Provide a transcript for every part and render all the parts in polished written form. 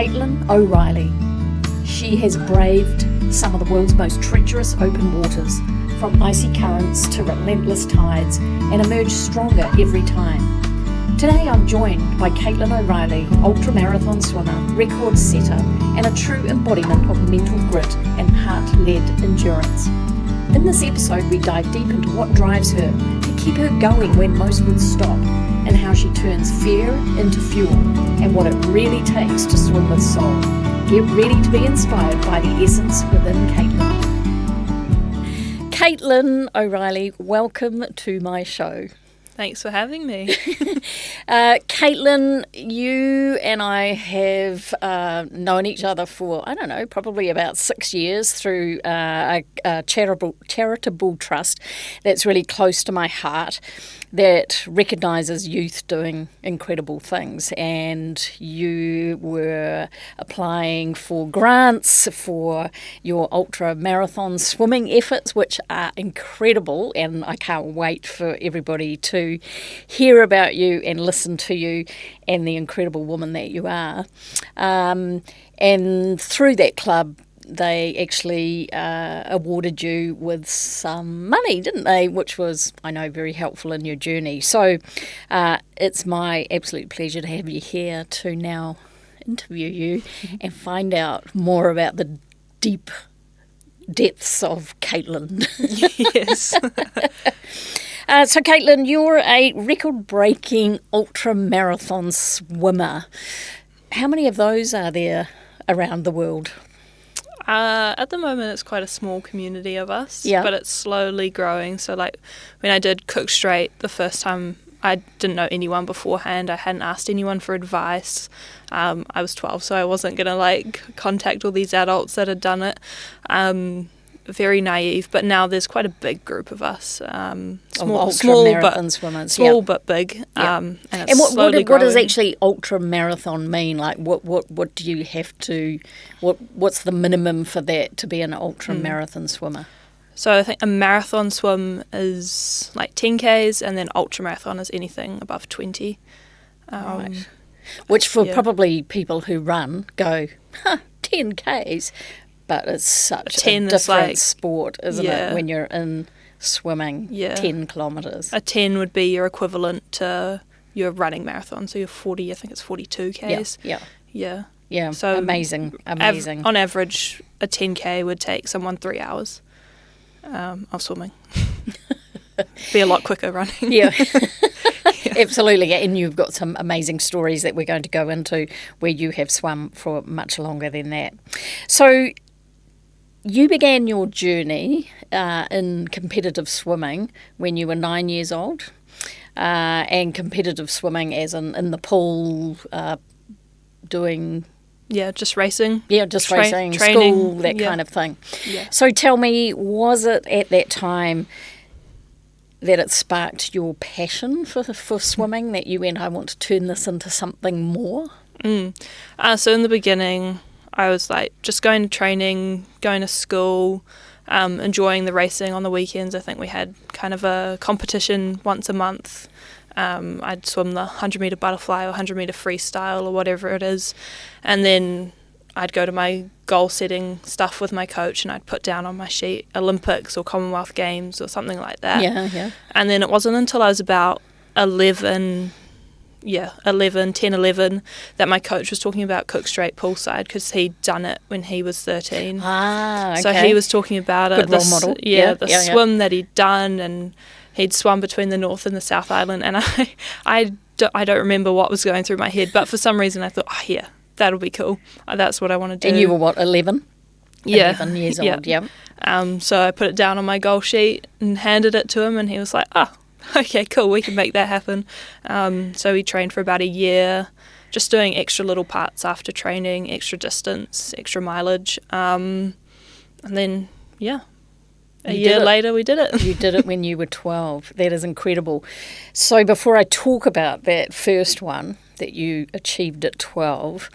Caitlyn O'Reilly. She has braved some of the world's most treacherous open waters, from icy currents to relentless tides, and emerged stronger every time. Today I'm joined by Caitlyn O'Reilly, ultramarathon swimmer, record setter, and a true embodiment of mental grit and heart-led endurance. In this episode we dive deep into what drives her to keep her going when most would stop, and how she turns fear into fuel, and what it really takes to swim with soul. Get ready to be inspired by the essence within Caitlyn. Caitlyn O'Reilly, welcome to my show. Thanks for having me. Caitlyn, you and I have known each other for, I don't know, probably about 6 years through a charitable trust that's really close to my heart, that recognises youth doing incredible things. And you were applying for grants for your ultra marathon swimming efforts, which are incredible, and I can't wait for everybody to hear about you and listen to you and the incredible woman that you are. And through that club, they actually awarded you with some money, didn't they? Which was, I know, very helpful in your journey. So it's my absolute pleasure to have you here to now interview you and find out more about the deep depths of Caitlyn. Yes. So Caitlyn, you're a record-breaking ultra-marathon swimmer. How many of those are there around the world? At the moment, it's quite a small community of us, Yeah. but it's slowly growing. So, like, when I did Cook Strait the first time, I didn't know anyone beforehand. I hadn't asked anyone for advice. I was 12, so I wasn't going to, contact all these adults that had done it. Very naive, but now there's quite a big group of us. Ultra-marathon swimmers. Small but big. And it's what slowly does growing. actually ultra-marathon mean? Like, what do you have to, what's the minimum for that to be an ultra-marathon swimmer? So I think a marathon swim is like 10Ks, and then ultramarathon is anything above 20. Right. Which for probably people who run go, 10Ks, but it's such a 10 is different sport, isn't Yeah. it, when you're in swimming 10 kilometres. A 10 would be your equivalent to your running marathon. So you're 40, I think it's 42Ks. Yeah, So amazing. On average, a 10K would take someone 3 hours of swimming. Be a lot quicker running. Yeah. Absolutely, and you've got some amazing stories that we're going to go into where you have swum for much longer than that. So you began your journey in competitive swimming when you were 9 years old, and competitive swimming as in the pool, doing... Yeah, just racing. Yeah, just racing, training, school, that kind of thing. Yeah. So tell me, was it at that time that it sparked your passion for swimming, that you went, I want to turn this into something more? So in the beginning, I was just going to training, going to school, enjoying the racing on the weekends. I think we had kind of a competition once a month. I'd swim the 100-metre butterfly or 100-metre freestyle or whatever it is. And then I'd go to my goal-setting stuff with my coach, and I'd put down on my sheet Olympics or Commonwealth Games or something like that. Yeah. And then it wasn't until I was about 10, 11, that my coach was talking about Cook Strait poolside, because he'd done it when he was 13. Ah, okay. So he was talking about Good role model. The swim that he'd done, and he'd swum between the North and the South Island. And I don't remember what was going through my head, but for some reason I thought, that'll be cool. That's what I want to do. And you were what, 11? Yeah. 11 years old, yeah. So I put it down on my goal sheet and handed it to him, and he was like, okay, cool, we can make that happen. So we trained for about a year, just doing extra little parts after training, extra distance, extra mileage. And then, a year later we did it. You did it when you were 12. That is incredible. So before I talk about that first one that you achieved at 12,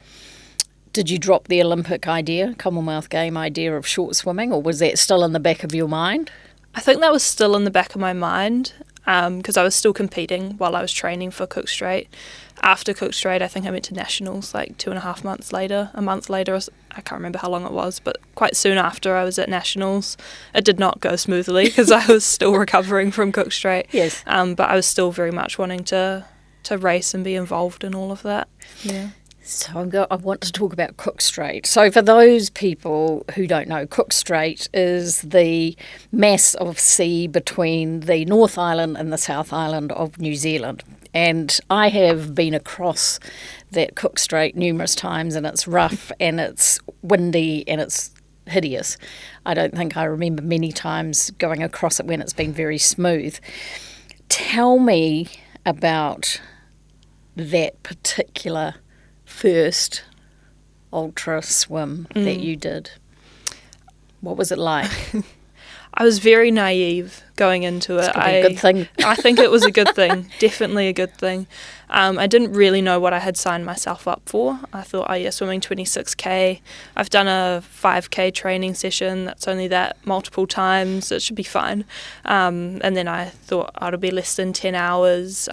did you drop the Olympic idea, Commonwealth Game idea of short swimming, or was that still in the back of your mind? I think that was still in the back of my mind. because I was still competing while I was training for Cook Strait. After Cook Strait, I think I went to nationals like 2.5 months later, a month later. I can't remember how long it was, but quite soon after I was at nationals. It did not go smoothly because I was still recovering from Cook Strait. Yes. But I was still very much wanting to race and be involved in all of that. Yeah. So I want to talk about Cook Strait. So for those people who don't know, Cook Strait is the mass of sea between the North Island and the South Island of New Zealand. And I have been across that Cook Strait numerous times, and it's rough and it's windy and it's hideous. I don't think I remember many times going across it when it's been very smooth. Tell me about that particular first ultra swim that you did. What was it like? I was very naive going into it. It's probably a good thing. I think it was a good thing, definitely a good thing. I didn't really know what I had signed myself up for. I thought, swimming 26k. I've done a 5k training session. That's only that multiple times. It should be fine. And then I thought it'll be less than 10 hours.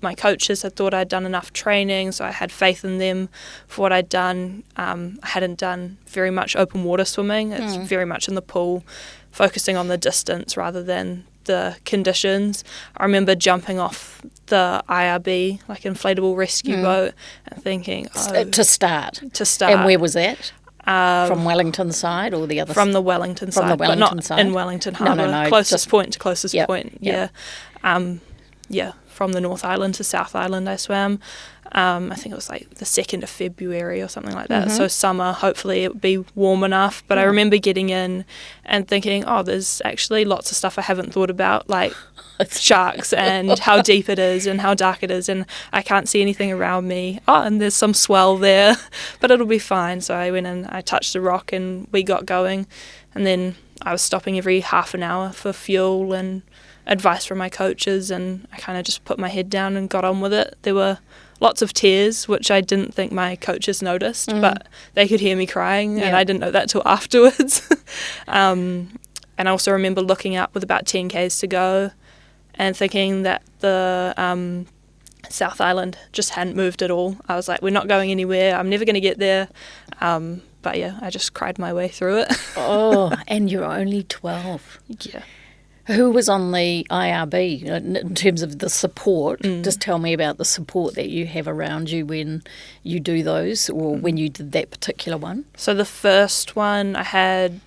My coaches had thought I'd done enough training, so I had faith in them for what I'd done. I hadn't done very much open water swimming. It's very much in the pool, focusing on the distance rather than the conditions. I remember jumping off the IRB, like inflatable rescue boat, and thinking, To start. And where was that? From Wellington side or the other? From the Wellington side, but not in Wellington Harbour. No, closest point to closest point. Yep. Yeah. From the North Island to South Island I swam. I think it was like the 2nd of February or something like that. So summer, hopefully it would be warm enough. But I remember getting in and thinking, there's actually lots of stuff I haven't thought about, like sharks and how deep it is and how dark it is, and I can't see anything around me. And there's some swell there, but it'll be fine. So I went in, I touched the rock and we got going. And then I was stopping every half an hour for fuel and advice from my coaches, and I kind of just put my head down and got on with it. There were lots of tears, which I didn't think my coaches noticed, but they could hear me crying, and I didn't know that till afterwards. And I also remember looking up with about 10 k's to go and thinking that the South Island just hadn't moved at all. I was like, we're not going anywhere, I'm never going to get there. But yeah, I just cried my way through it. And you're only 12. Yeah. Who was on the IRB in terms of the support? Just tell me about the support that you have around you when you do those, or when you did that particular one. So the first one, I had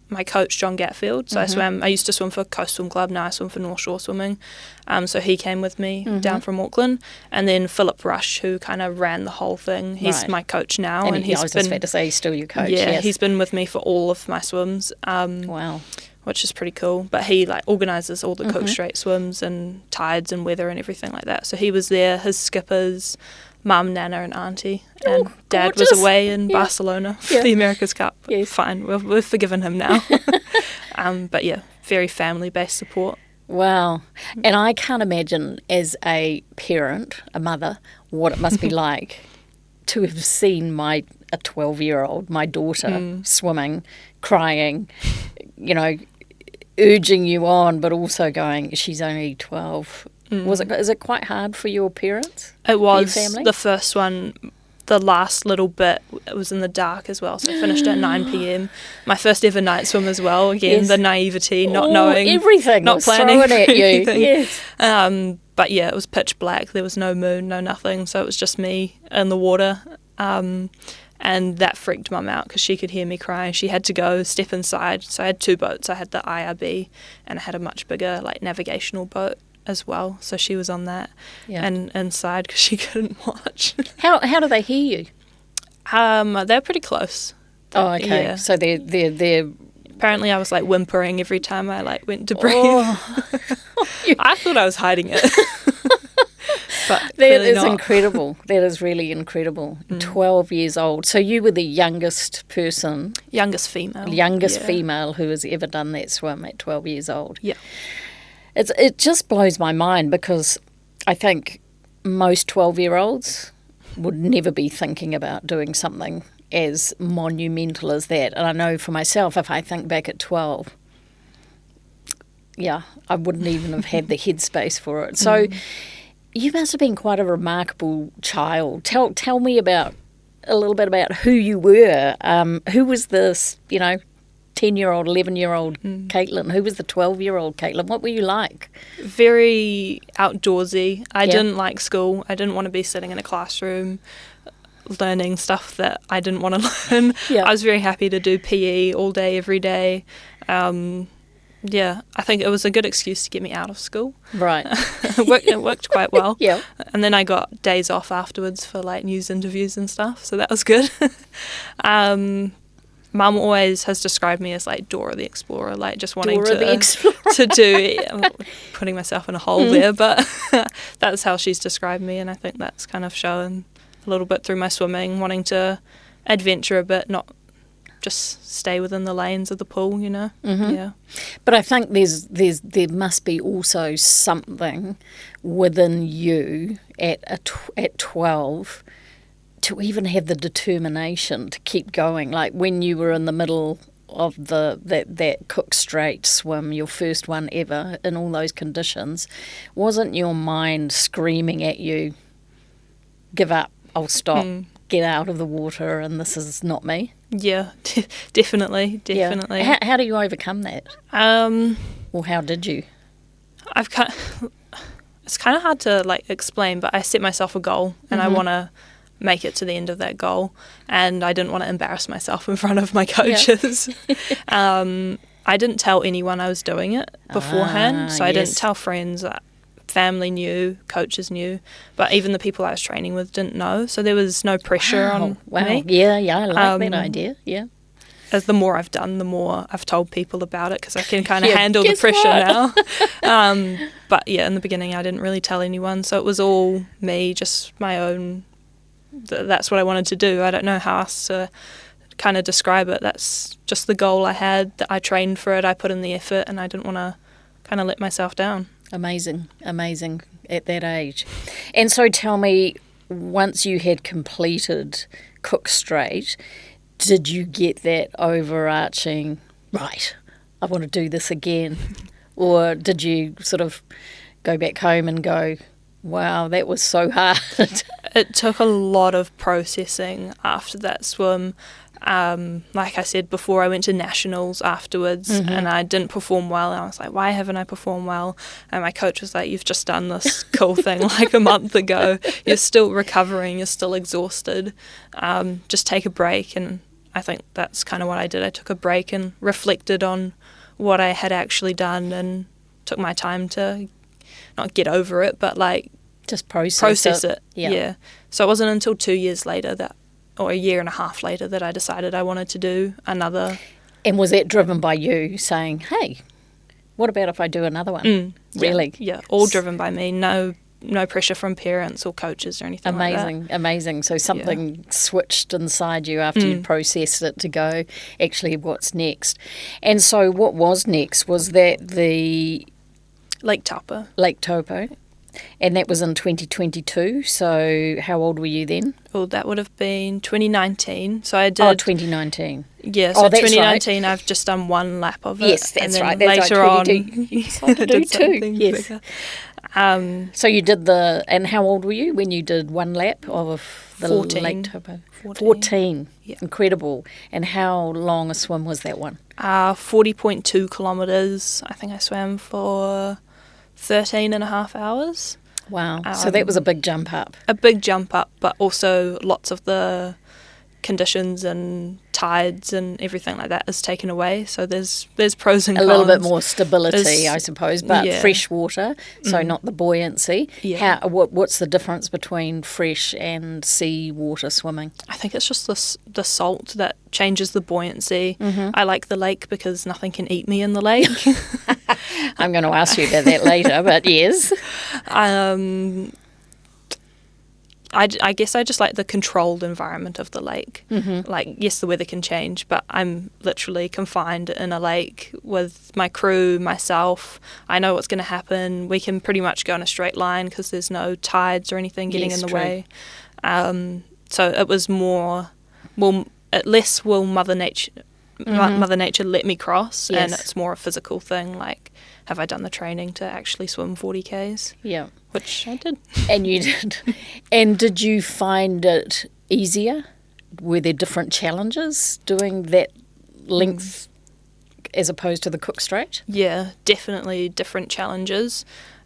my coach, John Gatfield. So I used to swim for Coast Swim Club, now I swim for North Shore Swimming. So he came with me down from Auckland. And then Philip Rush, who kind of ran the whole thing. He's my coach now. And I was just about to say, he's still your coach. Yeah, yes. He's been with me for all of my swims. Wow. Which is pretty cool. But he organises all the Cook Strait swims and tides and weather and everything like that. So he was there, his skippers, Mum, Nana and Auntie. And Dad was away in Barcelona for the America's Cup. Yes. Fine, we've forgiven him now. But yeah, very family-based support. Wow. And I can't imagine as a parent, a mother, what it must be like to have seen a 12-year-old, my daughter, swimming, crying, urging you on, but also going, she's only 12. Is it quite hard for your parents? It was. For your family? The first one, the last little bit, it was in the dark as well, so I finished at 9 p.m. My first ever night swim as well. Again, the naivety, not knowing. Everything not was planning thrown at you. anything. Yes. But yeah, it was pitch black. There was no moon, no nothing, so it was just me in the water. And that freaked Mum out because she could hear me crying. She had to go step inside. So I had 2 boats. I had the IRB and I had a much bigger navigational boat as well. So she was on that and inside because she couldn't watch. How do they hear you? They're pretty close. Oh, okay. Yeah. So they're Apparently I was went every time I went to breathe. I thought I was hiding it. But that is not. Incredible. That is really incredible. 12 years old. So you were the youngest person. Youngest female. Female who has ever done that swim at 12 years old. Yeah. It just blows my mind because I think most 12-year-olds would never be thinking about doing something as monumental as that. And I know for myself, if I think back at 12, yeah, I wouldn't even have had the headspace for it. So you must have been quite a remarkable child. Tell me about a little bit about who you were. Who was this, 10-year-old, 11-year-old Caitlyn? Who was the 12-year-old Caitlyn? What were you like? Very outdoorsy. I didn't like school. I didn't want to be sitting in a classroom learning stuff that I didn't want to learn. Yeah. I was very happy to do PE all day, every day. I think it was a good excuse to get me out of school. Right. It worked quite well. Yeah. And then I got days off afterwards for like news interviews and stuff, so that was good. Mum always has described me as like Dora the Explorer, like just wanting to do, putting myself in a hole there, but that's how she's described me, and I think that's kind of shown a little bit through my swimming, wanting to adventure a bit, not just stay within the lanes of the pool, Yeah. But I think there must be also something within you at 12 to even have the determination to keep going. Like when you were in the middle of that Cook Strait swim, your first one ever, in all those conditions, wasn't your mind screaming at you, give up, I'll stop, get out of the water, and this is not me? Yeah, definitely. Yeah. How do you overcome that? Or how did you? It's kind of hard to like explain, but I set myself a goal, and I want to make it to the end of that goal, and I didn't want to embarrass myself in front of my coaches. I didn't tell anyone I was doing it beforehand, so I didn't tell friends. Family knew, coaches knew, but even the people I was training with didn't know, so there was no pressure on me. Yeah, I like that idea, yeah. As the more I've done, the more I've told people about it, because I can kind of handle the pressure now. But yeah, in the beginning I didn't really tell anyone, so it was all me, just my own. That's what I wanted to do. I don't know how else to kind of describe it. That's just the goal I had, that I trained for it, I put in the effort, and I didn't want to kind of let myself down. Amazing at that age. And so tell me, once you had completed Cook Strait, did you get that overarching, right, I want to do this again? Or did you sort of go back home and go, wow, that was so hard? It took a lot of processing after that swim. Like I said before, I went to nationals afterwards, and I didn't perform well, and I was like, why haven't I performed well? And my coach was like, you've just done this cool thing like a month ago, you're still recovering, you're still exhausted, just take a break. And I think that's kind of what I did. I took a break and reflected on what I had actually done, and took my time to not get over it, but like just process it. Yeah. So it wasn't until 2 years later or a year and a half later, that I decided I wanted to do another. And was that driven by you saying, hey, what about if I do another one? Really? Yeah, all driven by me. No pressure from parents or coaches or anything like that. Amazing. So something switched inside you after you'd processed it to go, actually, what's next? And so what was next? Was that the Lake Taupo. And that was in 2022, so how old were you then? Well, that would have been 2019. So I did... Oh, 2019. Yeah, so 2019 right. I've just done one lap of it. Yes, that's and then right. Later on, I did two. Yes. So you did and how old were you when you did one lap of the 14. Lake Taupo? 14. Yeah. Incredible. And how long a swim was that one? 40.2 kilometres. I think I swam for 13 and a half hours. Wow. So that was a big jump up. A big jump up, but also lots of the conditions and tides and everything like that is taken away. So there's pros and cons. A little bit more stability, I suppose, but fresh water, so not the buoyancy. Yeah. What's the difference between fresh and sea water swimming? I think it's just the salt that changes the buoyancy. I like the lake because nothing can eat me in the lake. I'm going to ask you about that later, but yes. I guess I just like the controlled environment of the lake. Like, yes, the weather can change, but I'm literally confined in a lake with my crew, myself. I know what's going to happen. We can pretty much go in a straight line because there's no tides or anything getting in the way. So it was more, less will Mother Nature let me cross, and it's more a physical thing, like have I done the training to actually swim 40Ks? Yeah. Which I did. And you did. And did you find it easier? Were there different challenges doing that length as opposed to the Cook Strait? Yeah, definitely different challenges.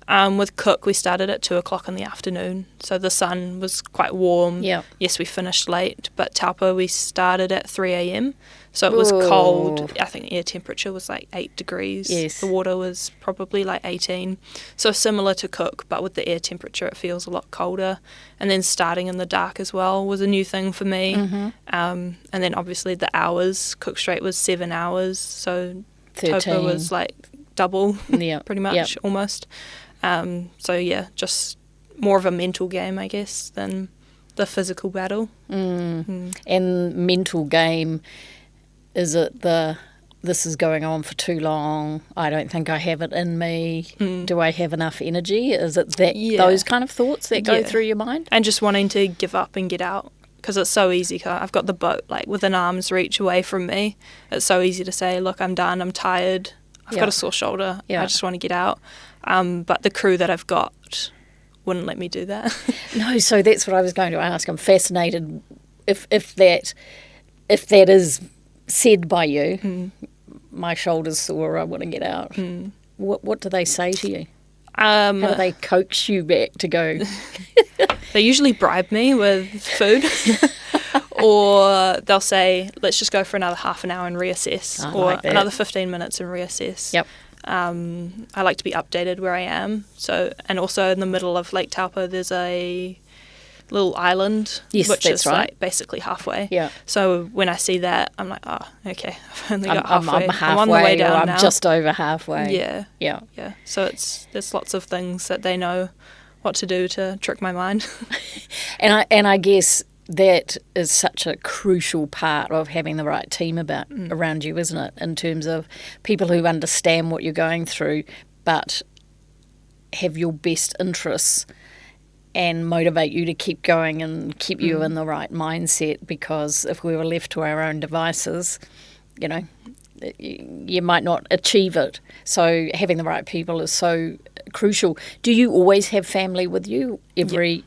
With Cook, we started at 2 o'clock in the afternoon, so the sun was quite warm. Yeah. Yes, we finished late, but Taupo we started at 3 a.m, so it was Ooh. cold. I think air temperature was like 8 degrees. Yes. The water was probably like 18. So similar to Cook, but with the air temperature it feels a lot colder. And then starting in the dark as well was a new thing for me. And then obviously the hours. Cook Strait was 7 hours, so 13. Taupo was like double, Yeah. pretty much, almost. So yeah, just more of a mental game, I guess, than the physical battle. And mental game, is it this is going on for too long, I don't think I have it in me, do I have enough energy? Is it that those kind of thoughts that go through your mind? And just wanting to give up and get out, because it's so easy. 'Cause I've got the boat like within arm's reach away from me. It's so easy to say, look, I'm done, I'm tired, I've got a sore shoulder, I just want to get out. But the crew that I've got wouldn't let me do that. No, so that's what I was going to ask. I'm fascinated if that is said by you, my shoulder's sore, I want to get out. What do they say to you? How do they coax you back to go? They usually bribe me with food. Or they'll say, let's just go for another half an hour and reassess, or another 15 minutes and reassess. Yep. I like to be updated where I am. So, and also in the middle of Lake Taupo, there's a little island, which is like basically halfway. Yeah. So when I see that, I'm like, oh, okay, I've only got halfway. I'm on the way down now. I'm just over halfway. Yeah. Yeah. Yeah. So there's lots of things that they know what to do to trick my mind. And I guess that is such a crucial part of having the right team around you, isn't it? In terms of people who understand what you're going through, but have your best interests and motivate you to keep going and keep you in the right mindset. Because if we were left to our own devices, you might not achieve it. So having the right people is so crucial. Do you always have family with you? Every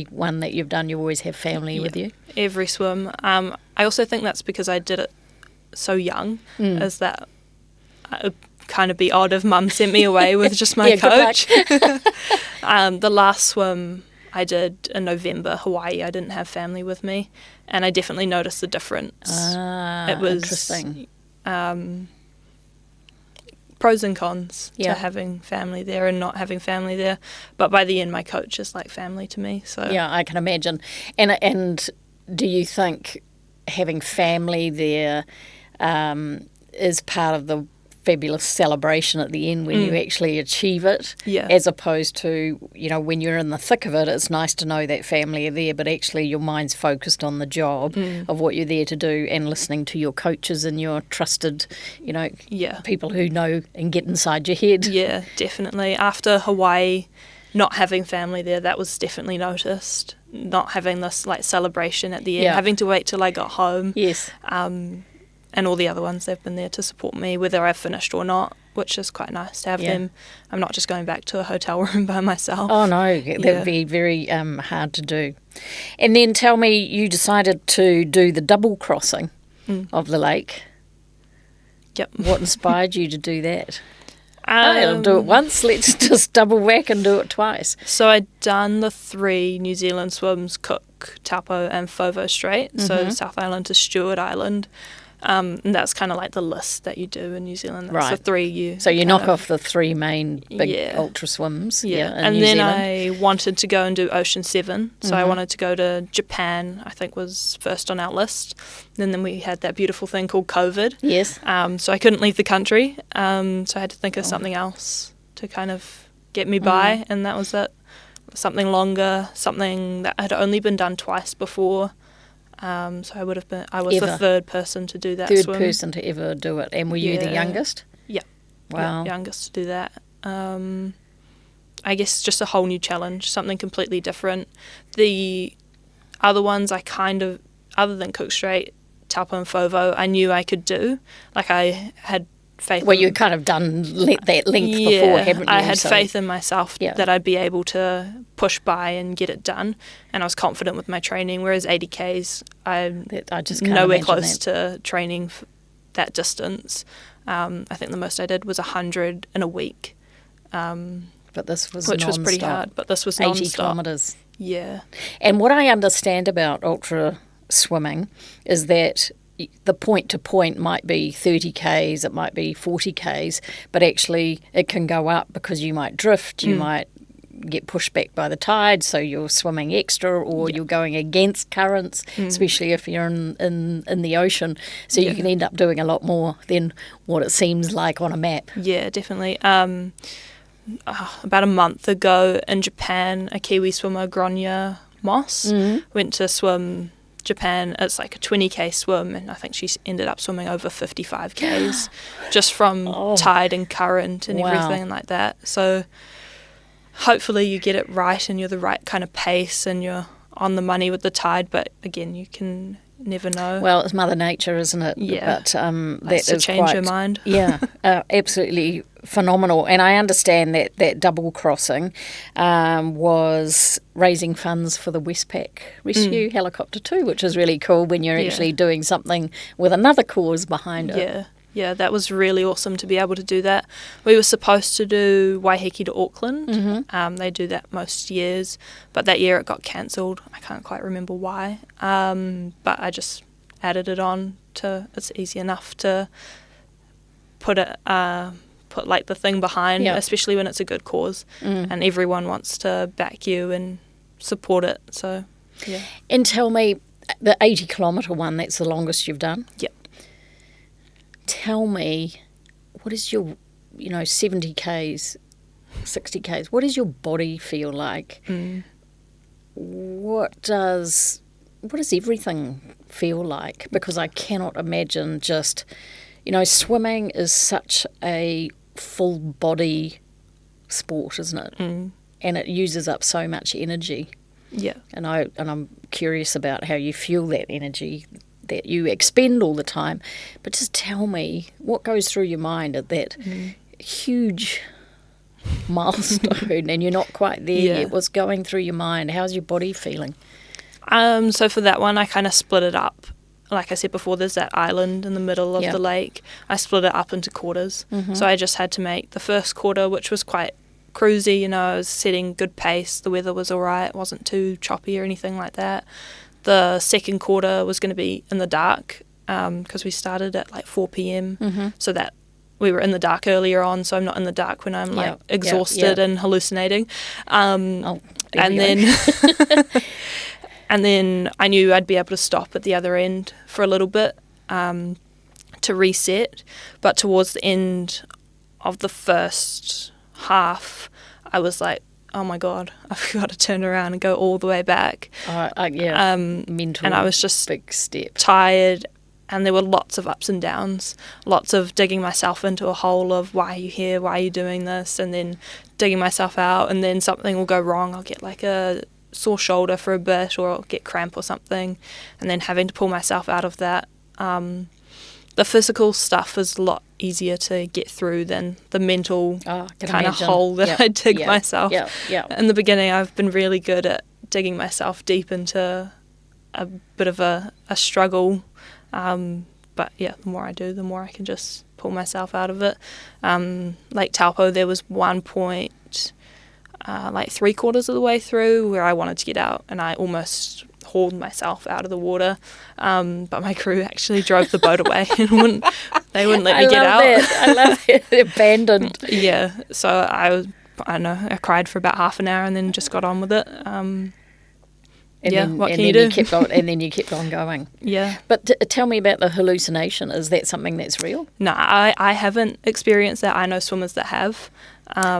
one that you've done, you always have family with you? Every swim. I also think that's because I did it so young, is that it would kind of be odd if Mum sent me away with just my coach. The last swim I did in November, Hawaii, I didn't have family with me, and I definitely noticed the difference. It was interesting. Pros and cons to having family there and not having family there, but by the end my coach is like family to me. So yeah, I can imagine. And do you think having family there is part of the fabulous celebration at the end when you actually achieve it, as opposed to, when you're in the thick of it, it's nice to know that family are there, but actually your mind's focused on the job of what you're there to do and listening to your coaches and your trusted, people who know and get inside your head. Yeah, definitely. After Hawaii, not having family there, that was definitely noticed. Not having this like celebration at the end, having to wait till I got home. Yes. And all the other ones, they've been there to support me, whether I've finished or not, which is quite nice to have them. I'm not just going back to a hotel room by myself. Oh, no, that would be very hard to do. And then tell me, you decided to do the double crossing of the lake. Yep. What inspired you to do that? I'll do it once, let's just double whack and do it twice. So I'd done the 3 New Zealand swims, Cook, Taupo and Fovo Strait, so South Island to Stewart Island. And that's kind of like the list that you do in New Zealand. That's the 3 you. So you knock off the 3 main big ultra swims. Yeah, and New then Zealand. I wanted to go and do Ocean 7. So I wanted to go to Japan, I think was first on our list. And then we had that beautiful thing called COVID. Yes. So I couldn't leave the country. So I had to think of something else to kind of get me by. And that was it. Something longer, something that had only been done twice before. So I was the third person to do that swim. Third person to ever do it. And were you the youngest? Yeah. Wow. Yeah, youngest to do that. I guess just a whole new challenge, something completely different. The other ones I kind of, other than Cook Strait, Taupo and Fovo, I knew I could do. Like I had faith. Well, you kind of done that length before, haven't you? I had faith in myself Yeah. that I'd be able to push by and get it done, and I was confident with my training. Whereas 80Ks, I'm I just can't nowhere imagine close that. to training that distance. I think the most I did was 100 in a week, But this was which was pretty non-stop. hard. But this was 80 non-stop. kilometres. Yeah, And what I understand about ultra swimming is that the point to point might be 30 Ks, it might be 40 Ks, but actually it can go up because you might drift, you might get pushed back by the tide, so you're swimming extra, or you're going against currents, especially if you're in the ocean. So you can end up doing a lot more than what it seems like on a map. Yeah, definitely. About a month ago in Japan, a Kiwi swimmer, Gronya Moss, went to swim Japan. It's like a 20K swim, and I think she ended up swimming over 55Ks just from tide and current and everything like that. So hopefully you get it right and you're the right kind of pace and you're on the money with the tide, but again, you can never know. Well, it's Mother Nature, isn't it? Yeah. But that That's to is change quite, your mind. Yeah, absolutely phenomenal. And I understand that double crossing was raising funds for the Westpac Rescue Helicopter too, which is really cool when you're actually doing something with another cause behind it. Yeah, that was really awesome to be able to do that. We were supposed to do Waiheke to Auckland. They do that most years, but that year it got cancelled. I can't quite remember why, but I just added it on to. It's easy enough to put like the thing behind, especially when it's a good cause, and everyone wants to back you and support it. So, yeah. And tell me, the 80-kilometre one, that's the longest you've done? Yep. Tell me, what is your, 70 Ks, 60 Ks, what does your body feel like? What does everything feel like? Because I cannot imagine just, swimming is such a full body sport, isn't it? And it uses up so much energy. Yeah. And I'm curious about how you feel that energy that you expend all the time. But just tell me what goes through your mind at that huge milestone and you're not quite there yet. What's going through your mind? How's your body feeling? So for that one, I kind of split it up. Like I said before, there's that island in the middle of the lake. I split it up into quarters. So I just had to make the first quarter, which was quite cruisy. I was setting good pace. The weather was all right. It wasn't too choppy or anything like that. The second quarter was going to be in the dark because we started at like 4 p.m. So that we were in the dark earlier on, so I'm not in the dark when I'm like exhausted and hallucinating. And then and then I knew I'd be able to stop at the other end for a little bit to reset. But towards the end of the first half, I was like, oh my God, I've got to turn around and go all the way back. Mental. And I was just big step. tired, and there were lots of ups and downs, lots of digging myself into a hole of why are you here, why are you doing this, and then digging myself out, and then something will go wrong. I'll get like a sore shoulder for a bit, or I'll get cramp or something, and then having to pull myself out of that. The physical stuff is a lot easier to get through than the mental kind of hole that I dig myself. In the beginning, I've been really good at digging myself deep into a bit of a struggle. But yeah, the more I do, the more I can just pull myself out of it. Lake Taupo, there was one point, like 3/4 of the way through, where I wanted to get out, and I almost hauled myself out of the water, but my crew actually drove the boat away and they wouldn't let me get out. I love it. Abandoned. Yeah, so I cried for about half an hour and then just got on with it. What can you do? And then you kept on going. Yeah. But tell me about the hallucination. Is that something that's real? No, I haven't experienced that. I know swimmers that have.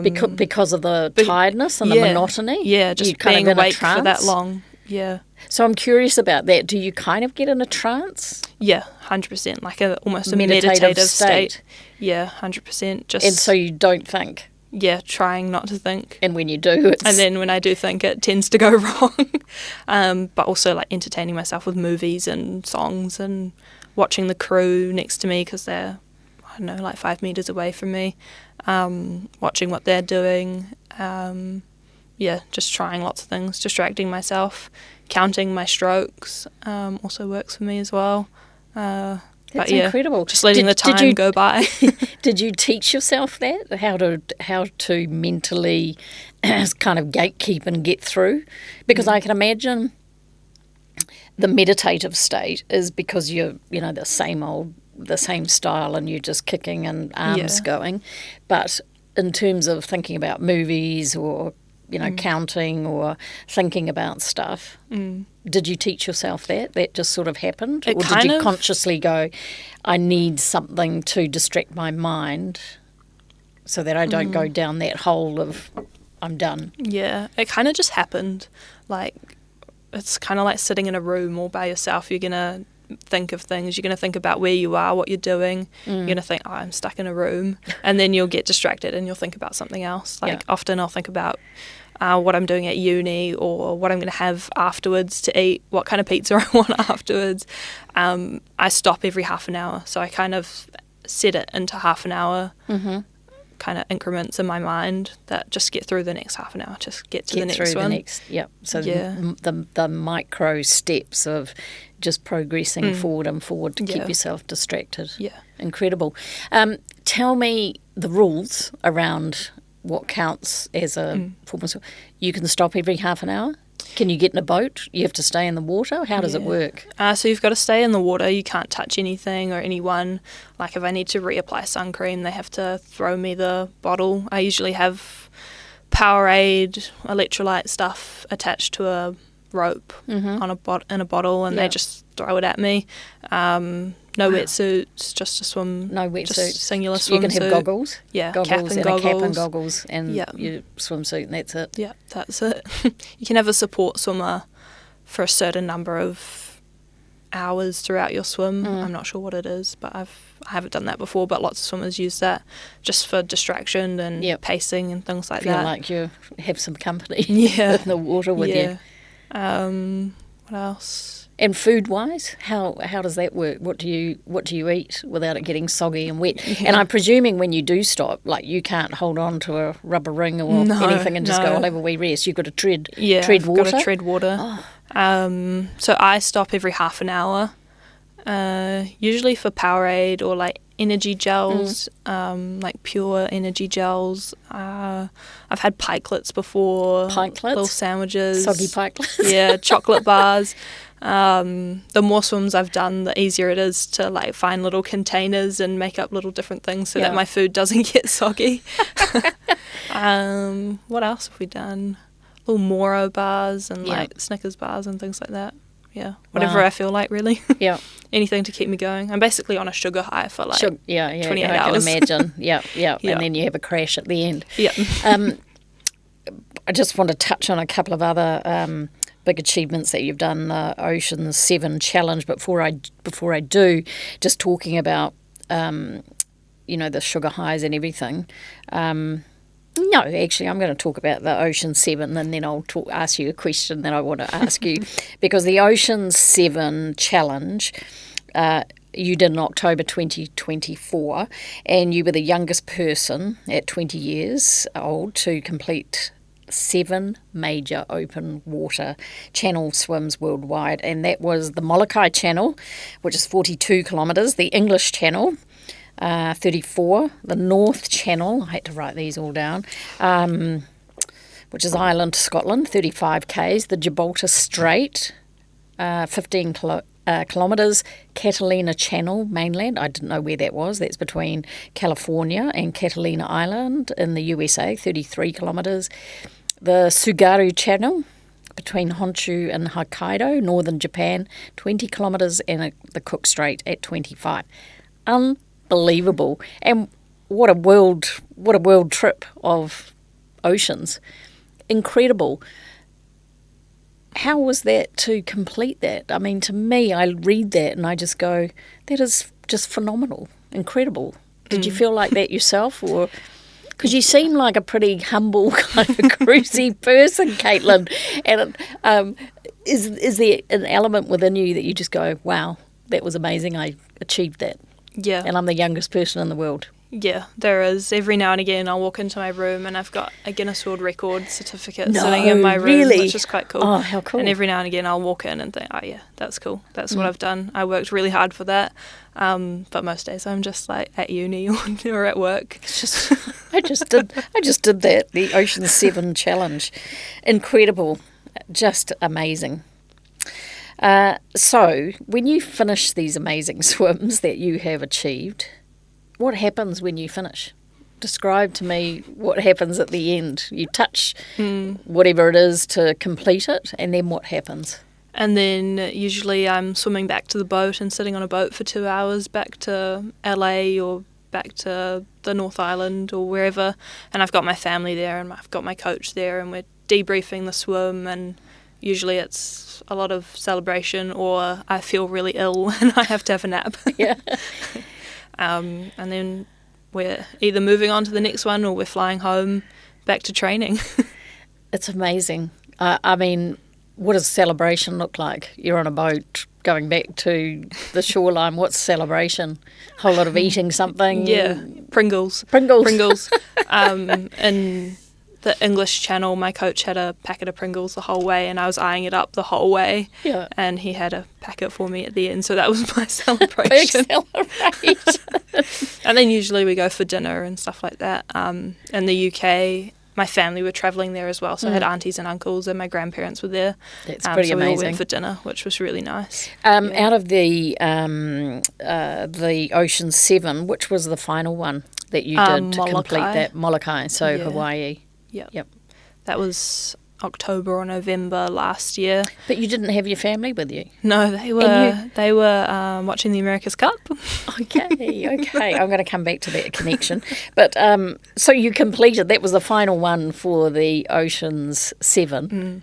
Because of the tiredness and the monotony? Yeah, just being awake for that long. Yeah. So I'm curious about that. Do you kind of get in a trance? Yeah, 100%. Like almost a meditative state. Yeah, 100%. And so you don't think? Yeah, trying not to think. And when you do, and then when I do think, it tends to go wrong. But also like entertaining myself with movies and songs and watching the crew next to me because they're, I don't know, like 5 meters away from me, watching what they're doing. Just trying lots of things, distracting myself, counting my strokes also works for me as well. That's incredible. Just letting the time go by. Did you teach yourself that? How to mentally kind of gatekeep and get through? Because I can imagine the meditative state is because you're, the same style and you're just kicking and arms going. But in terms of thinking about movies or, counting or thinking about stuff, did you teach yourself that? That just sort of happened? Or did you consciously go, I need something to distract my mind so that I don't go down that hole of I'm done? Yeah, it kind of just happened. Like, it's kind of like sitting in a room all by yourself. You're going to think of things. You're going to think about where you are, what you're doing. You're going to think, I'm stuck in a room. And then you'll get distracted and you'll think about something else. Like, often I'll think about what I'm doing at uni or what I'm going to have afterwards to eat, what kind of pizza I want afterwards. I stop every half an hour. So I kind of set it into half an hour kind of increments in my mind that just get through the next half an hour, just get to the next one. So the micro steps of just progressing forward and forward to keep yourself distracted. Yeah. Incredible. Tell me the rules around what counts as a form of... You can stop every half an hour? Can you get in a boat? You have to stay in the water? How does it work? So you've got to stay in the water. You can't touch anything or anyone. Like if I need to reapply sun cream, they have to throw me the bottle. I usually have Powerade, electrolyte stuff attached to a rope in a bottle, and they just throw it at me. No wetsuits, just a swim. No wetsuits. Just singular swimsuit. You can have goggles. Yeah, goggles cap and and goggles. A cap and goggles and your swimsuit, and that's it. Yeah, that's it. You can have a support swimmer for a certain number of hours throughout your swim. I'm not sure what it is, but I haven't done that before, but lots of swimmers use that just for distraction and pacing and things like that. Feel like you have some company in the water with you. What else? And food-wise, how does that work? What do you eat without it getting soggy and wet? Yeah. And I'm presuming when you do stop, like you can't hold on to a rubber ring or anything and just go, I'll have a wee rest. You've got to tread water. Yeah, I've got to tread water. Oh. So I stop every half an hour, usually for Powerade or like energy gels, like pure energy gels. I've had pikelets before. Pikelets? Little sandwiches. Soggy pikelets. Yeah, chocolate bars. The more swims I've done, the easier it is to like find little containers and make up little different things so that my food doesn't get soggy. What else have we done? Little Moro bars and like Snickers bars and things like that. Yeah, whatever I feel like, really. Yeah. Anything to keep me going. I'm basically on a sugar high for like 28 hours. I can imagine. Yeah. And then you have a crash at the end. Yeah. I just want to touch on a couple of other big achievements that you've done, the Ocean 7 Challenge. Before I do, just talking about, the sugar highs and everything. No, actually, I'm going to talk about the Ocean 7 and then I'll ask you a question that I want to ask you. Because the Ocean 7 Challenge, you did in October 2024, and you were the youngest person at 20 years old to complete 7 major open water channel swims worldwide. And that was the Molokai Channel, which is 42 kilometres, the English Channel, 34, the North Channel, I had to write these all down, which is Ireland to Scotland, 35 k's, the Gibraltar Strait, 15 kilometres, Catalina Channel, mainland, I didn't know where that was, that's between California and Catalina Island in the USA, 33 kilometres, the Tsugaru Channel, between Honshu and Hokkaido, northern Japan, 20 kilometres, and the Cook Strait at 25. Unbelievable. And what a world trip of oceans. Incredible. How was that to complete that? I mean, to me, I read that and I just go, that is just phenomenal, incredible. Did you feel like that yourself? Or because you seem like a pretty humble, kind of cruisy person, Caitlyn. And is there an element within you that you just go, wow, that was amazing, I achieved that? Yeah. And I'm the youngest person in the world. Yeah, there is. Every now and again I'll walk into my room and I've got a Guinness World Record certificate sitting in my room, really? which is quite cool. Oh, how cool. And every now and again I'll walk in and think, oh yeah, that's cool. That's what I've done. I worked really hard for that. But most days I'm just like at uni or at work. It's just, I just did that, the Ocean 7 challenge. Incredible. Just amazing. So, when you finish these amazing swims that you have achieved, what happens when you finish? Describe to me what happens at the end. You touch whatever it is to complete it, and then what happens? And then usually I'm swimming back to the boat and sitting on a boat for 2 hours back to LA or back to the North Island or wherever. And I've got my family there and I've got my coach there, and we're debriefing the swim, and usually it's a lot of celebration, or I feel really ill and I have to have a nap. Yeah. And then we're either moving on to the next one or we're flying home back to training. It's amazing. I mean, what does celebration look like? You're on a boat going back to the shoreline. What's celebration? A whole lot of eating something? Yeah, Pringles. And the English Channel, my coach had a packet of Pringles the whole way, and I was eyeing it up the whole way. Yeah. And he had a packet for me at the end, so that was my celebration. Big celebration. And then usually we go for dinner and stuff like that. In the UK, my family were travelling there as well, so I had aunties and uncles, and my grandparents were there. That's pretty so amazing. we all went for dinner, which was really nice. Out of the Ocean 7, which was the final one that you did to complete that? Molokai, so Yeah. Hawaii. Yep. That was October or November last year. But you didn't have your family with you? No, they were watching the America's Cup. Okay. I'm going to come back to that connection. But so you completed, that was the final one for the Oceans 7.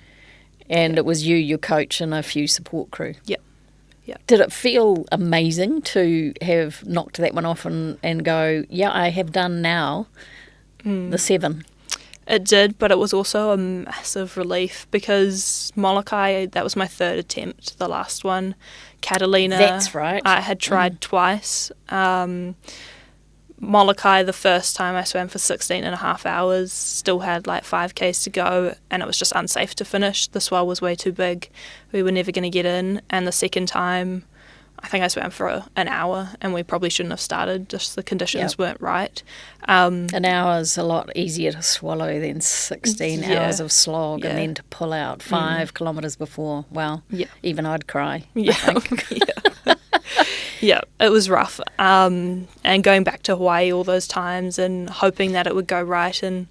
And it was you, your coach, and a few support crew. Yep. Did it feel amazing to have knocked that one off and go, yeah, I have done now the 7? It did, but it was also a massive relief because Molokai, that was my third attempt, the last one. Catalina, that's right. I had tried twice. Molokai, the first time I swam for 16 and a half hours, still had like 5Ks to go, and it was just unsafe to finish. The swell was way too big. We were never going to get in. And the second time, I think I swam for an hour, and we probably shouldn't have started, just the conditions weren't right. An hour is a lot easier to swallow than 16 hours of slog and then to pull out 5 kilometres before. Well, even I'd cry. Yeah, it was rough. And going back to Hawaii all those times and hoping that it would go right, and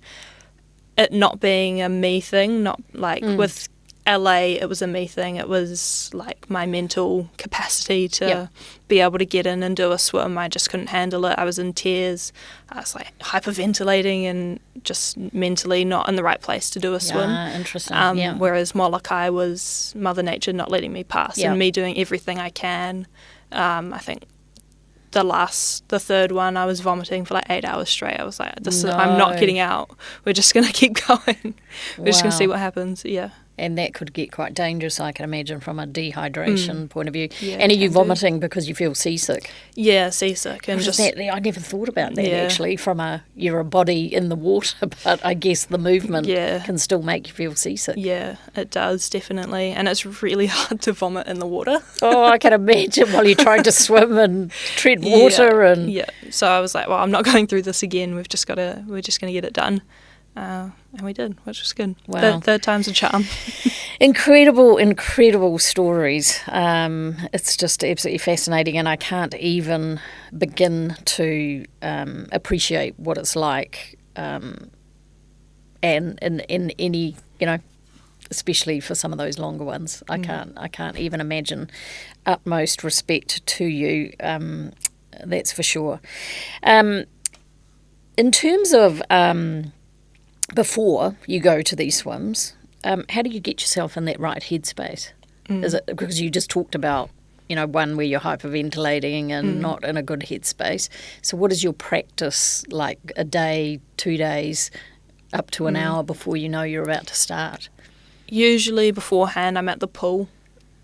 it not being a me thing, not like with LA, it was a me thing. It was like my mental capacity to be able to get in and do a swim. I just couldn't handle it. I was in tears. I was like hyperventilating and just mentally not in the right place to do a swim. Interesting. Whereas Molokai was Mother Nature not letting me pass and me doing everything I can. I think the third one, I was vomiting for like 8 hours straight. I was like, I'm not getting out. We're just going to keep going. We're just going to see what happens. Yeah. And that could get quite dangerous, I can imagine, from a dehydration point of view. Yeah, and are you vomiting because you feel seasick? Yeah, seasick. And just I never thought about that, actually, from you're a body in the water, but I guess the movement can still make you feel seasick. Yeah, it does, definitely. And it's really hard to vomit in the water. Oh, I can imagine, while you're trying to swim and tread water. Yeah, so I was like, well, I'm not going through this again. We're just going to get it done. And we did, which was good. Wow. Third time's a charm. Incredible stories. It's just absolutely fascinating, and I can't even begin to appreciate what it's like, and in any, especially for some of those longer ones. I can't even imagine. Utmost respect to you, that's for sure. In terms of before you go to these swims, how do you get yourself in that right headspace? Is it because you just talked about, one where you're hyperventilating and not in a good headspace? So what is your practice like, a day, 2 days, up to an hour before you know you're about to start? Usually beforehand I'm at the pool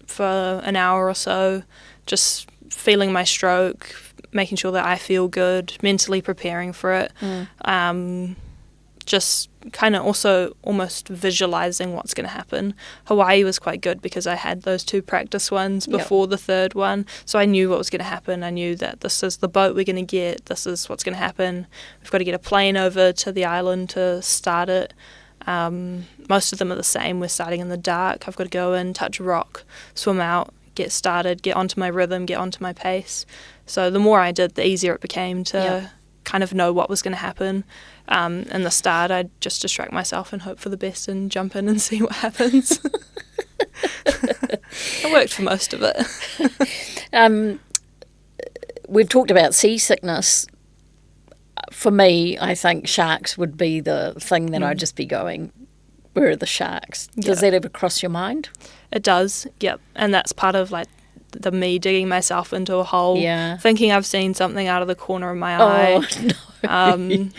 for an hour or so, just feeling my stroke, making sure that I feel good, mentally preparing for it. Just kind of also almost visualizing what's going to happen. Hawaii was quite good because I had those 2 practice ones before the third one, so I knew what was going to happen. I knew that this is the boat we're going to get, this is what's going to happen. We've got to get a plane over to the island to start it. Most of them are the same. We're starting in the dark. I've got to go in, touch a rock, swim out, get started, get onto my rhythm, get onto my pace. So the more I did, the easier it became to kind of know what was going to happen. In the start, I'd just distract myself and hope for the best and jump in and see what happens. It worked for most of it. We've talked about seasickness. For me, I think sharks would be the thing that I'd just be going, where are the sharks? Does that ever cross your mind? It does, yep. And that's part of like the me digging myself into a hole, thinking I've seen something out of the corner of my eye. No.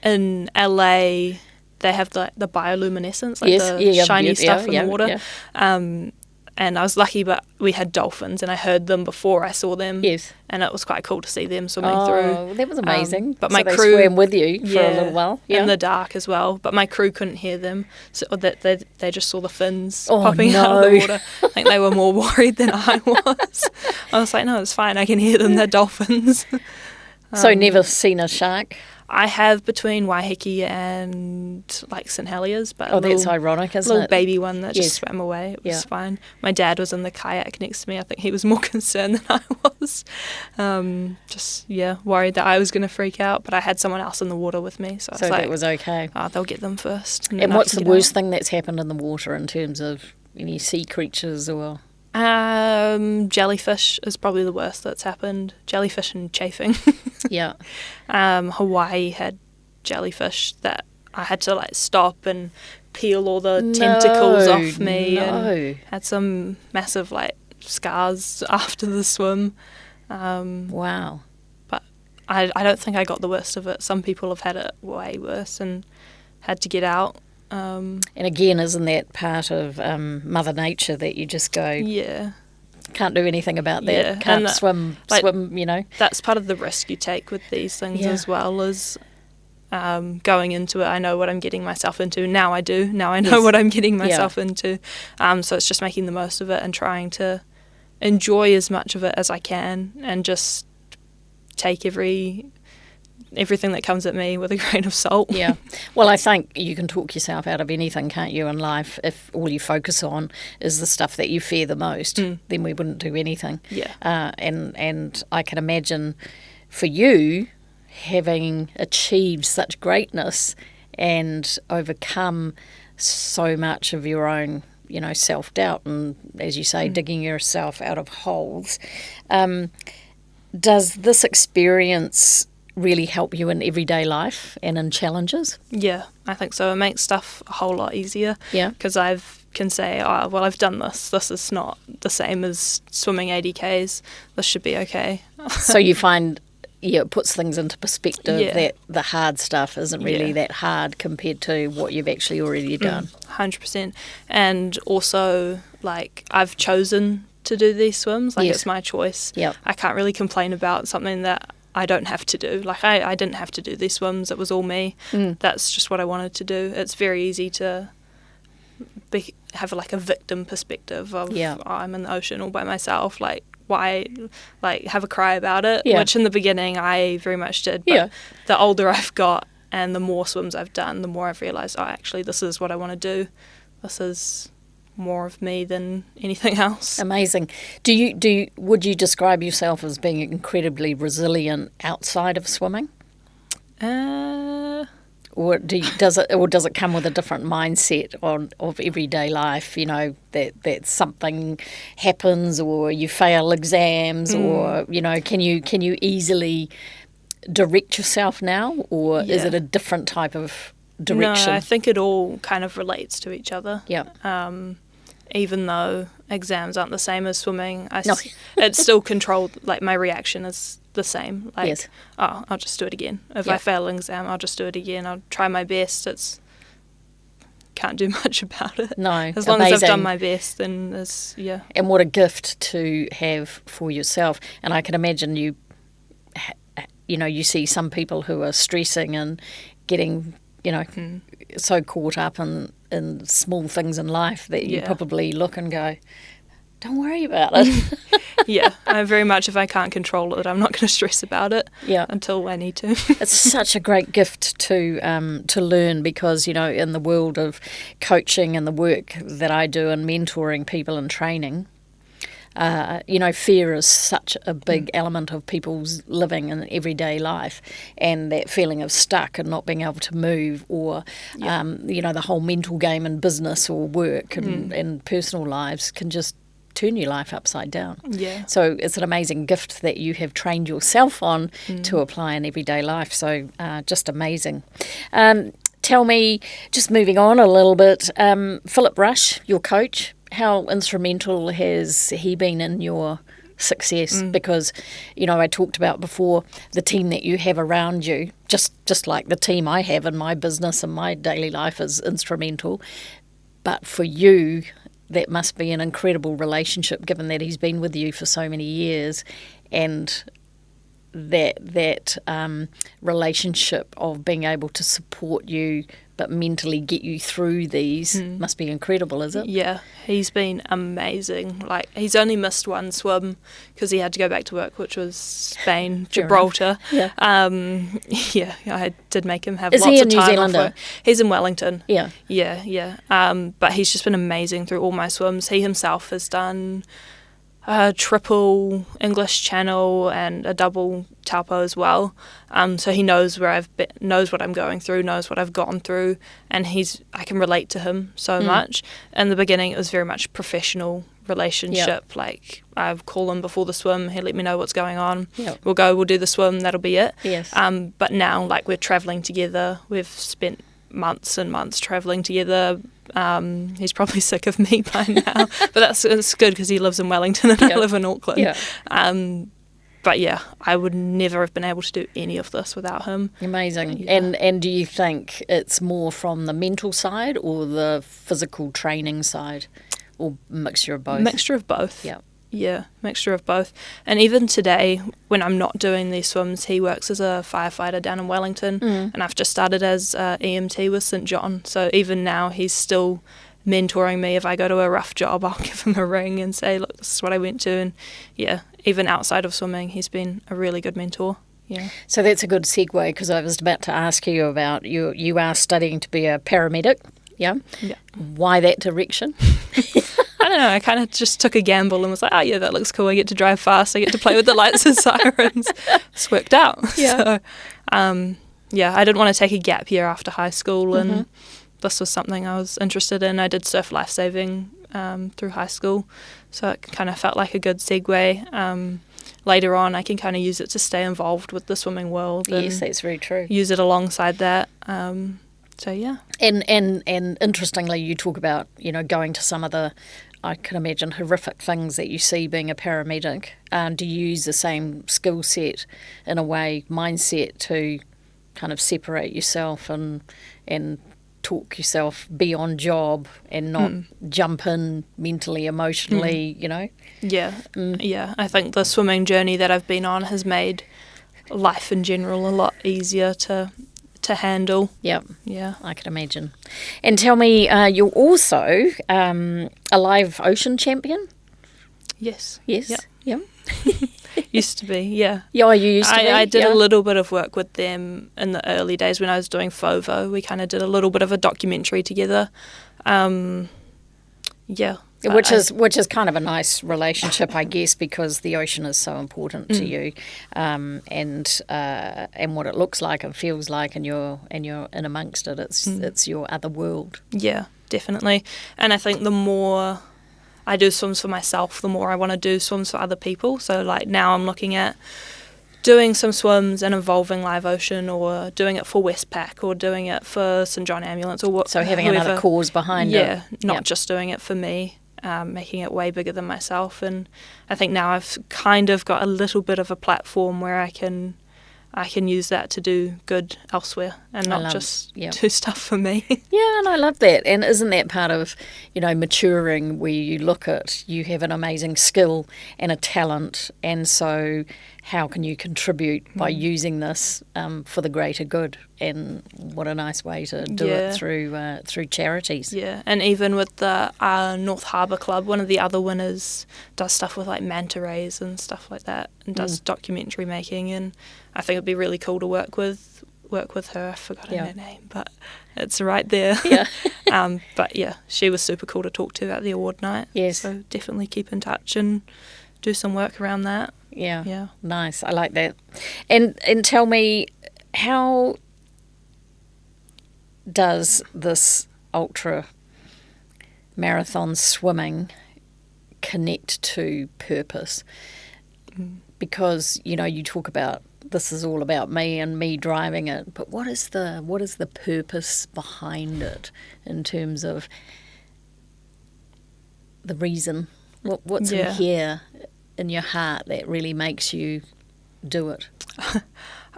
In LA, they have the bioluminescence, like the shiny stuff in the water. Yeah. And I was lucky, but we had dolphins, and I heard them before I saw them. Yes. And it was quite cool to see them swimming through. Oh, that was amazing. But my crew swam with you for a little while. Yeah. In the dark as well. But my crew couldn't hear them, so they just saw the fins popping out of the water. I think they were more worried than I was. I was like, no, it's fine. I can hear them. They're dolphins. So never seen a shark? I have between Waiheke and like St Heliers, but that's ironic, isn't it? Little baby one that just swam away. It was fine. My dad was in the kayak next to me. I think he was more concerned than I was. Worried that I was going to freak out. But I had someone else in the water with me, so I was like, that was okay. Oh, they'll get them first. And what's the worst thing that's happened in the water in terms of any sea creatures or? Jellyfish is probably the worst that's happened. Jellyfish and chafing. Yeah. Hawaii had jellyfish that I had to like stop and peel all the tentacles off me, and had some massive like scars after the swim. Wow. But I don't think I got the worst of it. Some people have had it way worse and had to get out. And again, isn't that part of Mother Nature that you just go, can't do anything about that, can't swim, you know? That's part of the risk you take with these things as well, as going into it. I know what I'm getting myself into. Now I do. Now I know what I'm getting myself into. So it's just making the most of it and trying to enjoy as much of it as I can and just take everything that comes at me with a grain of salt. Yeah. Well, I think you can talk yourself out of anything, can't you, in life? If all you focus on is the stuff that you fear the most, then we wouldn't do anything. Yeah. And I can imagine for you, having achieved such greatness and overcome so much of your own, you know, self-doubt and, as you say, digging yourself out of holes, does this experience really help you in everyday life and in challenges? Yeah, I think so. It makes stuff a whole lot easier. Yeah. Because I can say, oh, well, I've done this. This is not the same as swimming 80 Ks. This should be okay. So you find, it puts things into perspective that the hard stuff isn't really that hard compared to what you've actually already done. 100%. And also, like, I've chosen to do these swims. Like, it's my choice. Yep. I can't really complain about something that I don't have to do. Like, I didn't have to do these swims. It was all me. That's just what I wanted to do. It's very easy to have like a victim perspective of I'm in the ocean all by myself. Like, why? Like, have a cry about it, which in the beginning I very much did. But the older I've got and the more swims I've done, the more I've realised, actually, this is what I want to do. This is more of me than anything else. Amazing. Would you describe yourself as being incredibly resilient outside of swimming? Or does it come with a different mindset of everyday life? You know, that something happens or you fail exams or, you know, can you easily direct yourself now, or is it a different type of direction? No, I think it all kind of relates to each other. Yeah. Even though exams aren't the same as swimming, it's still controlled. Like, my reaction is the same. Like, I'll just do it again. If I fail an exam, I'll just do it again. I'll try my best. Can't do much about it. No, as long as I've done my best, then there's And what a gift to have for yourself. And I can imagine you you see some people who are stressing and getting, so caught up in small things in life that you probably look and go, don't worry about it. Yeah, I very much, if I can't control it, I'm not going to stress about it until I need to. It's such a great gift to learn because, in the world of coaching and the work that I do and mentoring people and training, fear is such a big element of people's living and everyday life, and that feeling of stuck and not being able to move, or, the whole mental game in business or work and personal lives can just turn your life upside down. Yeah. So it's an amazing gift that you have trained yourself on to apply in everyday life. So just amazing. Tell me, just moving on a little bit, Philip Rush, your coach, how instrumental has he been in your success? Because, I talked about before the team that you have around you, just like the team I have in my business and my daily life is instrumental. But for you, that must be an incredible relationship, given that he's been with you for so many years, and that relationship of being able to support you but mentally get you through these must be incredible, is it? Yeah, he's been amazing. Like, he's only missed one swim because he had to go back to work, which was Spain, Gibraltar. Yeah. I did make him have Is lots he a of New time Zealander? off work. He's in Wellington. Yeah. Yeah. But he's just been amazing through all my swims. He himself has done a triple English Channel and a double Taupo as well. So he knows where I've been, knows what I'm going through, knows what I've gone through, and I can relate to him so much. In the beginning, it was very much professional relationship. Yep. Like, I'd call him before the swim, he'd let me know what's going on. Yep. We'll do the swim, that'll be it. Yes. But now, like, we're travelling together. We've spent months and months travelling together. He's probably sick of me by now, but it's good because he lives in Wellington and I live in Auckland. Yeah. But yeah, I would never have been able to do any of this without him. Amazing. Yeah. And do you think it's more from the mental side or the physical training side, or mixture of both? Mixture of both. Yeah. Yeah, mixture of both. And even today, when I'm not doing these swims, he works as a firefighter down in Wellington, and I've just started as EMT with St John. So even now, he's still mentoring me. If I go to a rough job, I'll give him a ring and say, look, this is what I went to. And yeah, even outside of swimming, he's been a really good mentor. Yeah. So that's a good segue, because I was about to ask you about you are studying to be a paramedic. Yeah. Yeah. Why that direction? I don't know, I kind of just took a gamble and was like, oh yeah, that looks cool. I get to drive fast. I get to play with the lights and sirens. It's worked out. Yeah. So, I didn't want to take a gap year after high school, and this was something I was interested in. I did surf lifesaving through high school, so it kind of felt like a good segue. Later on, I can kind of use it to stay involved with the swimming world. Yes, that's very true. Use it alongside that. So yeah. And interestingly, you talk about, going to some of the, I can imagine, horrific things that you see being a paramedic. Do you use the same skill set, in a way, mindset, to kind of separate yourself and talk yourself beyond job and not jump in mentally, emotionally, Yeah. Yeah. I think the swimming journey that I've been on has made life in general a lot easier to handle. Yep. Yeah. I can imagine. And tell me, you're also a live ocean champion? Yes. Yes. Yep. Yep. Used to be, yeah. Yeah, you used to be? I did a little bit of work with them in the early days when I was doing FOVO. We kind of did a little bit of a documentary together. Yeah. Which is kind of a nice relationship, I guess, because the ocean is so important to you, and what it looks like and feels like, and you're in amongst it. It's your other world. Yeah, definitely. And I think the more I do swims for myself, the more I want to do swims for other people. So like now I'm looking at doing some swims and involving live ocean, or doing it for Westpac, or doing it for St John Ambulance, or what. So having another cause behind it. Yeah, not just doing it for me. Making it way bigger than myself. And I think now I've kind of got a little bit of a platform where I can I can use that to do good elsewhere and not just do stuff for me. Yeah, and I love that. And isn't that part of, maturing, where you look at, you have an amazing skill and a talent, and so how can you contribute by using this for the greater good? And what a nice way to do it through charities. Yeah, and even with the North Harbour Club, one of the other winners does stuff with like manta rays and stuff like that, and does documentary making, and I think it'd be really cool to work with her. I've forgotten her name, but it's right there. Yeah. But yeah, she was super cool to talk to at the award night. Yes. So definitely keep in touch and do some work around that. Yeah. Yeah. Nice. I like that. And tell me, how does this ultra marathon swimming connect to purpose? Because you talk about this is all about me and me driving it, but what is the purpose behind it in terms of the reason? What's in here in your heart that really makes you do it?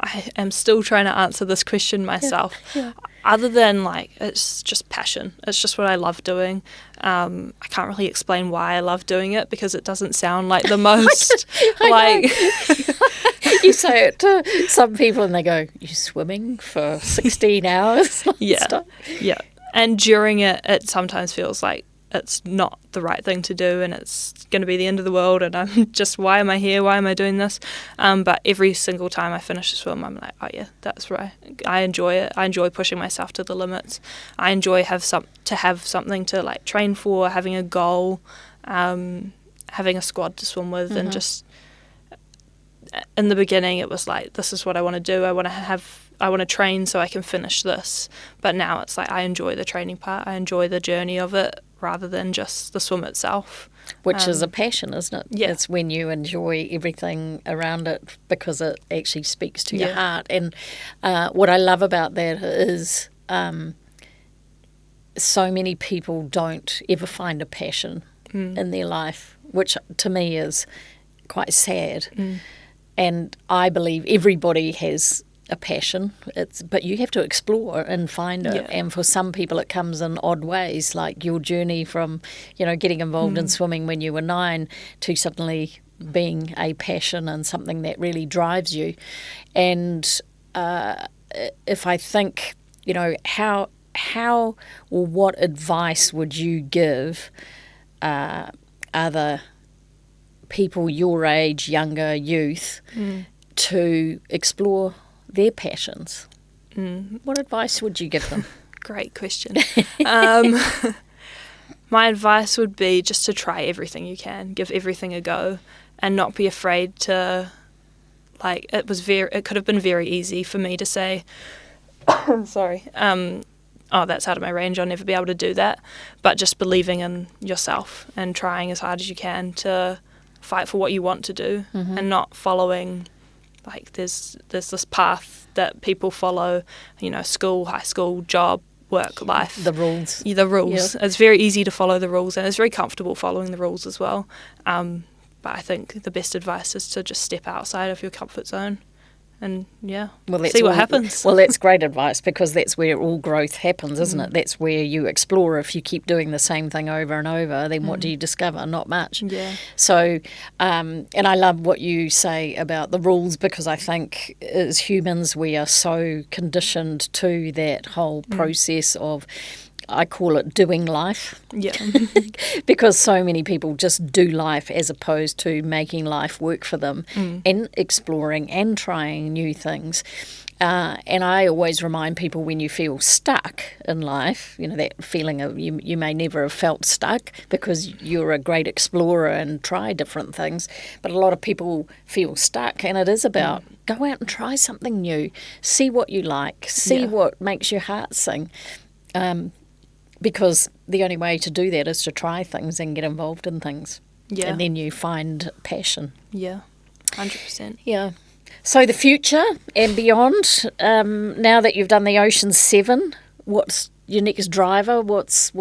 I am still trying to answer this question myself. Yeah. Other than it's just passion. It's just what I love doing. I can't really explain why I love doing it because it doesn't sound like the most You say it to some people and they go, "You're swimming for 16 hours?" Yeah. And during it, it sometimes feels like it's not the right thing to do and it's going to be the end of the world and I'm just, why am I here? Why am I doing this? But every single time I finish a swim, I'm like, oh yeah, that's right. I enjoy it. I enjoy pushing myself to the limits. I enjoy have something to train for, having a goal, having a squad to swim with, and just in the beginning it was like, this is what I want to do. I want to train so I can finish this. But now it's like I enjoy the training part. I enjoy the journey of it rather than just the swim itself. Which is a passion, isn't it? Yeah. It's when you enjoy everything around it because it actually speaks to your heart. And what I love about that is so many people don't ever find a passion in their life, which to me is quite sad. And I believe everybody has a passion, but you have to explore and find it. And for some people it comes in odd ways, like your journey from getting involved in swimming when you were 9 to suddenly being a passion and something that really drives you. And if I think how or what advice would you give other people your age, younger youth, to explore their passions? What advice would you give them? Great question. My advice would be just to try everything you can, give everything a go, and not be afraid to, it could have been very easy for me to say, sorry, oh, that's out of my range, I'll never be able to do that. But just believing in yourself and trying as hard as you can to fight for what you want to do, and not following there's this path that people follow, school, high school, job, work, life. The rules. Yeah, the rules. Yeah. It's very easy to follow the rules and it's very comfortable following the rules as well. But I think the best advice is to just step outside of your comfort zone and see what happens. Well, that's great advice because that's where all growth happens, isn't it? That's where you explore. If you keep doing the same thing over and over, then what do you discover? Not much. Yeah. So, and I love what you say about the rules because I think as humans we are so conditioned to that whole process of, I call it doing life. Yeah. Because so many people just do life as opposed to making life work for them and exploring and trying new things. And I always remind people when you feel stuck in life, that feeling of you may never have felt stuck because you're a great explorer and try different things. But a lot of people feel stuck, and it is about go out and try something new, see what you like, see what makes your heart sing. Because the only way to do that is to try things and get involved in things. Yeah. And then you find passion. Yeah, 100%. Yeah. So the future and beyond, now that you've done the Ocean 7, what's your next driver? What's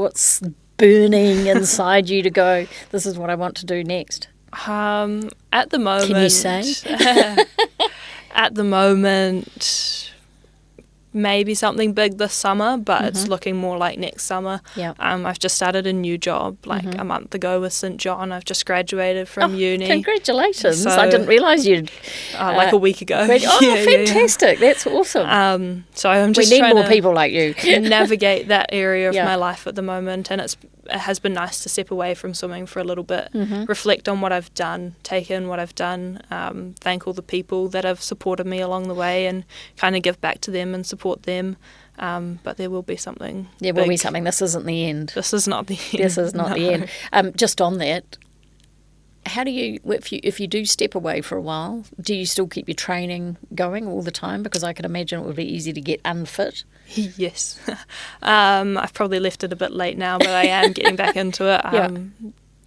burning inside you to go, this is what I want to do next? At the moment... Can you say? At the moment, maybe something big this summer, but it's looking more like next summer. Yeah. I've just started a new job a month ago with St John. I've just graduated from uni. Congratulations. So, I didn't realise you'd... like a week ago. Fantastic. That's awesome. So I'm just we need trying more to people like you. navigate that area of my life at the moment, and it has been nice to step away from swimming for a little bit, reflect on what I've done, take in what I've done, thank all the people that have supported me along the way, and kind of give back to them and support them. But there will be something. There will be something. This isn't the end. This is not the end. This is not the end. Just on that, how do you, if you do step away for a while, do you still keep your training going all the time? Because I can imagine it would be easy to get unfit. Yes. I've probably left it a bit late now, but I am getting back into it.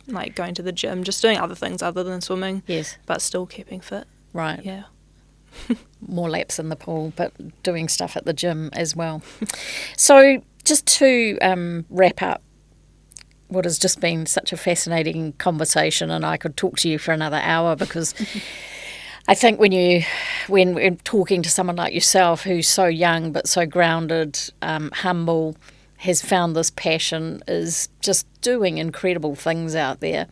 Like going to the gym, just doing other things other than swimming. Yes. But still keeping fit. Right. Yeah. More laps in the pool, but doing stuff at the gym as well. So just to wrap up what has just been such a fascinating conversation, and I could talk to you for another hour, because I think when talking to someone like yourself who's so young but so grounded, humble, has found this passion, is just doing incredible things out there,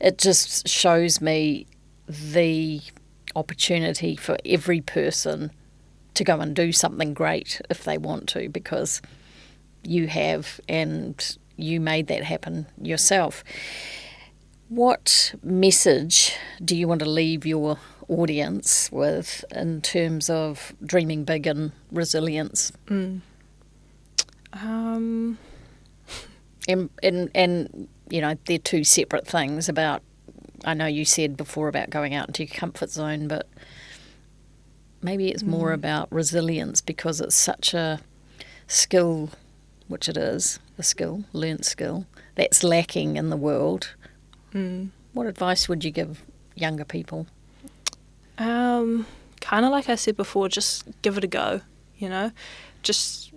it just shows me the opportunity for every person to go and do something great if they want to, because you have, and you made that happen yourself. What message do you want to leave your audience with in terms of dreaming big and resilience? And you know, they're two separate things. About, I know you said before about going out into your comfort zone, but maybe it's more about resilience, because it's such a skill, which it is, a skill, learnt skill, that's lacking in the world. What advice would you give younger people? Kind of like I said before, just give it a go, you know, just...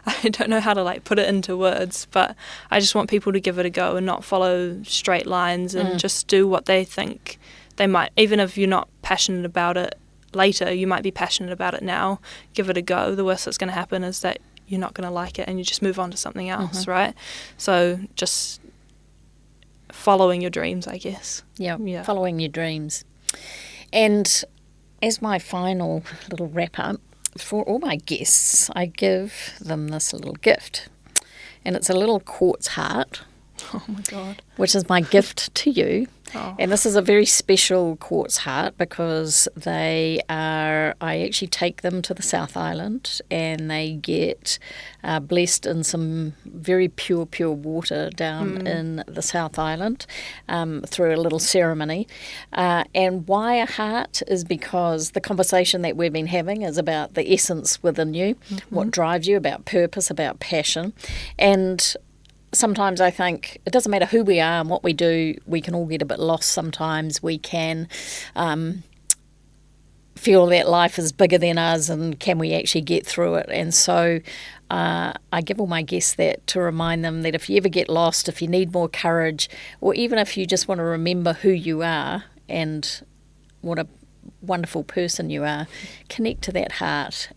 I don't know how to put it into words, but I just want people to give it a go and not follow straight lines, and just do what they think they might. Even if you're not passionate about it later, you might be passionate about it now. Give it a go. The worst that's going to happen is that you're not going to like it and you just move on to something else, right? So just following your dreams, I guess. Yeah, following your dreams. And as my final little wrap up, for all my guests, I give them this little gift, and it's a little quartz heart. Oh my God. Which is my gift to you. Oh. And this is a very special quartz heart, because I actually take them to the South Island, and they get blessed in some very pure water down in the South Island through a little ceremony. And why a heart is because the conversation that we've been having is about the essence within you, what drives you, about purpose, about passion. And sometimes I think it doesn't matter who we are and what we do, we can all get a bit lost sometimes. We can feel that life is bigger than us, and can we actually get through it? And so I give all my guests that, to remind them that if you ever get lost, if you need more courage, or even if you just want to remember who you are and what a wonderful person you are, connect to that heart,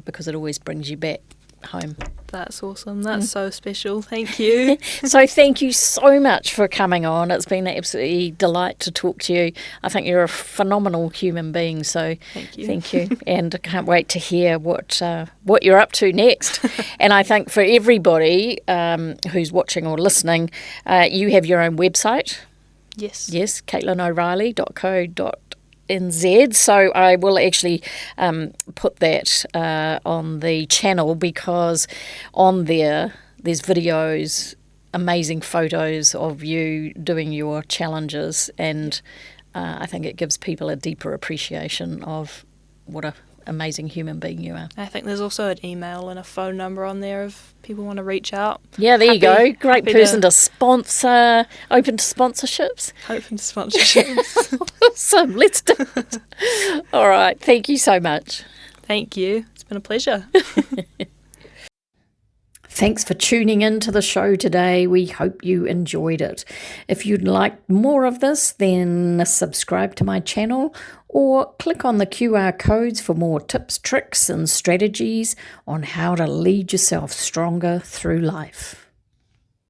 because it always brings you back home. That's awesome. That's so special. Thank you. So thank you so much for coming on. It's been an absolute delight to talk to you. I think you're a phenomenal human being, so thank you. And I can't wait to hear what you're up to next. And I think for everybody who's watching or listening, you have your own website. Yes, CaitlynO'Reilly.co.nz. So I will actually put that on the channel, because on there's videos, amazing photos of you doing your challenges, and I think it gives people a deeper appreciation of what a amazing human being you are. I think there's also an email and a phone number on there if people want to reach out. Yeah, there you go. Great person to sponsor. Open to sponsorships. Open to sponsorships. Awesome. Let's do it. All right. Thank you so much. Thank you. It's been a pleasure. Thanks for tuning in to the show today. We hope you enjoyed it. If you'd like more of this, then subscribe to my channel or click on the QR codes for more tips, tricks, and strategies on how to lead yourself stronger through life.